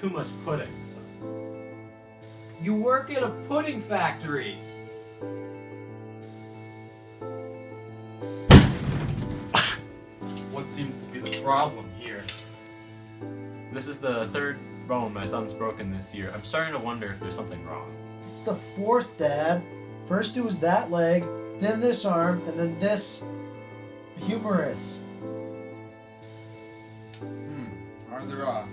too much pudding, son. You work at a pudding factory. What seems to be the problem here? This is the third bone my son's broken this year. I'm starting to wonder if there's something wrong. It's the fourth, Dad. First it was that leg, then this arm, and then this humerus. Are there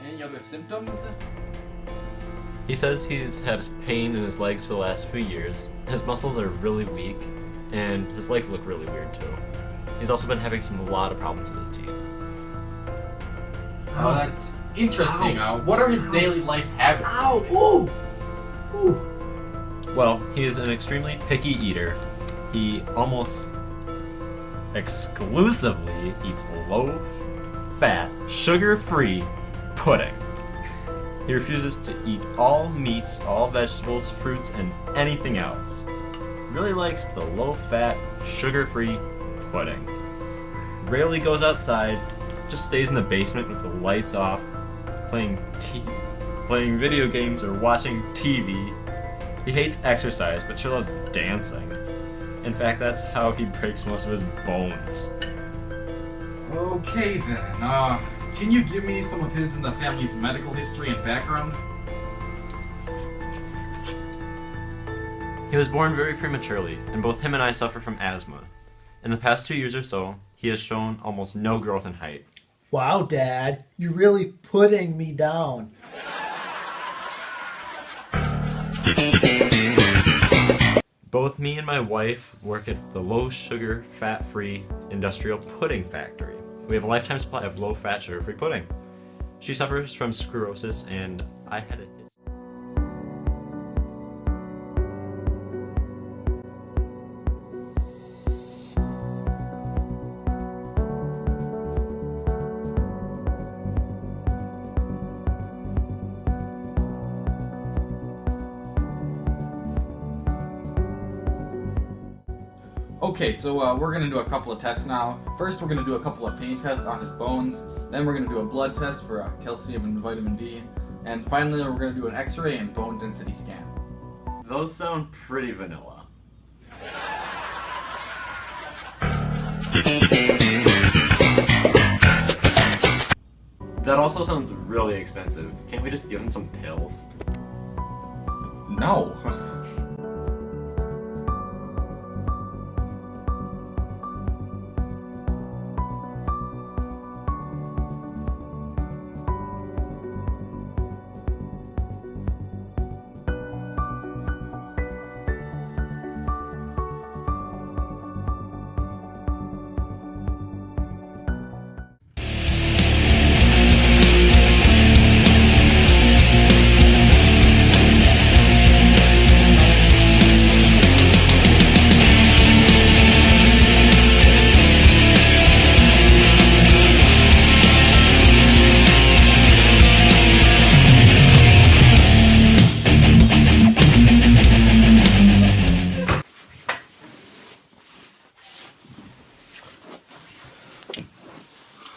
any other symptoms? He says he's had pain in his legs for the last few years. His muscles are really weak, and his legs look really weird too. He's also been having a lot of problems with his teeth. Oh, that's interesting. What are his daily life habits? Ow! Ooh! Ooh! Well, he is an extremely picky eater. He almost exclusively eats low-fat, sugar-free pudding. He refuses to eat all meats, all vegetables, fruits, and anything else. Really likes the low-fat, sugar-free pudding. Rarely goes outside, just stays in the basement with the lights off, playing video games or watching TV. He hates exercise, but sure loves dancing. In fact, that's how he breaks most of his bones. Okay then. Can you give me some of his and the family's medical history and background? He was born very prematurely, and both him and I suffer from asthma. In the past 2 years or so, he has shown almost no growth in height. Wow, Dad, you're really putting me down. Both me and my wife work at the low-sugar, fat-free industrial pudding factory. We have a lifetime supply of low-fat, sugar-free pudding. She suffers from sclerosis, and I had a history. Okay, so we're going to do a couple of tests now. First, we're going to do a couple of pain tests on his bones. Then we're going to do a blood test for calcium and vitamin D. And finally, we're going to do an x-ray and bone density scan. Those sound pretty vanilla. That also sounds really expensive. Can't we just give him some pills? No.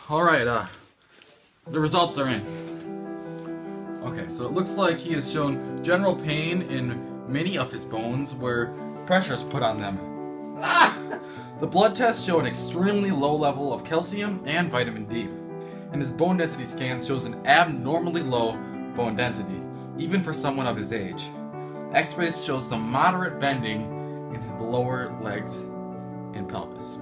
Alright, the results are in. Okay, so it looks like he has shown general pain in many of his bones where pressure is put on them. The blood tests show an extremely low level of calcium and vitamin D, and his bone density scan shows an abnormally low bone density, even for someone of his age. X-rays show some moderate bending in his lower legs and pelvis.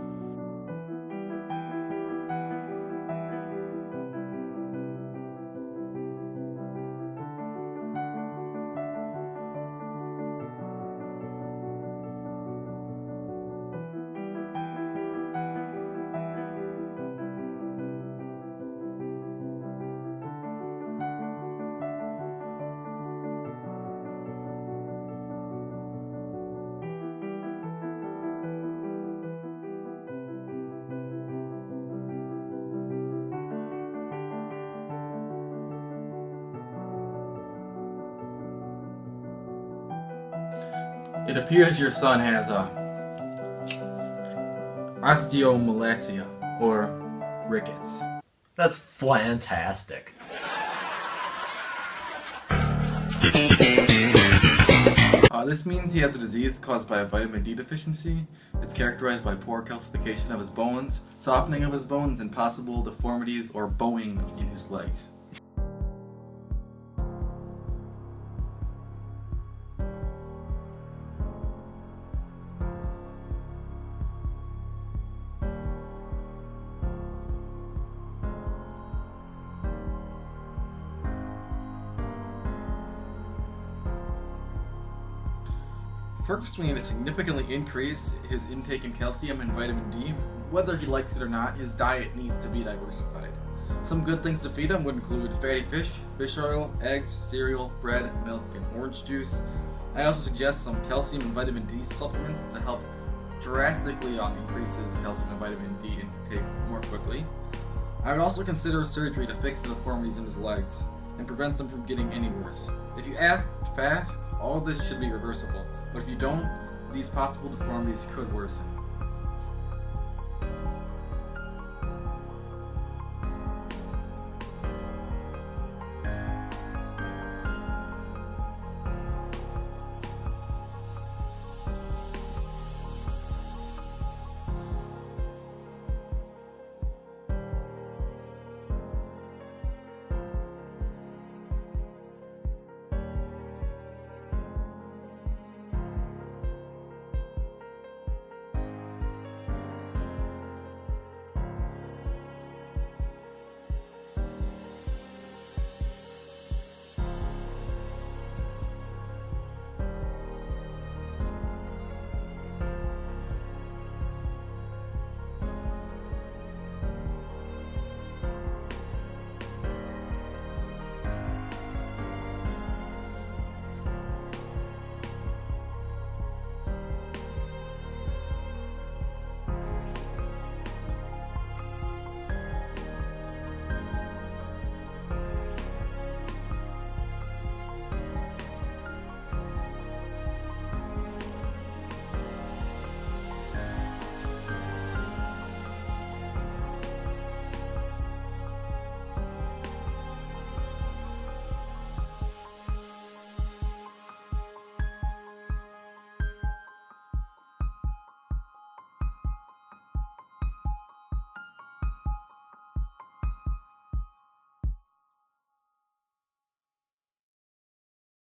It appears your son has osteomalacia, or rickets. That's fantastic. This means he has a disease caused by a vitamin D deficiency. It's characterized by poor calcification of his bones, softening of his bones, and possible deformities or bowing in his legs. First, we need to significantly increase his intake in calcium and vitamin D. Whether he likes it or not, his diet needs to be diversified. Some good things to feed him would include fatty fish, fish oil, eggs, cereal, bread, milk, and orange juice. I also suggest some calcium and vitamin D supplements to help drastically increase his calcium and vitamin D intake more quickly. I would also consider surgery to fix the deformities in his legs and prevent them from getting any worse. If you act fast, all this should be reversible, but if you don't, these possible deformities could worsen.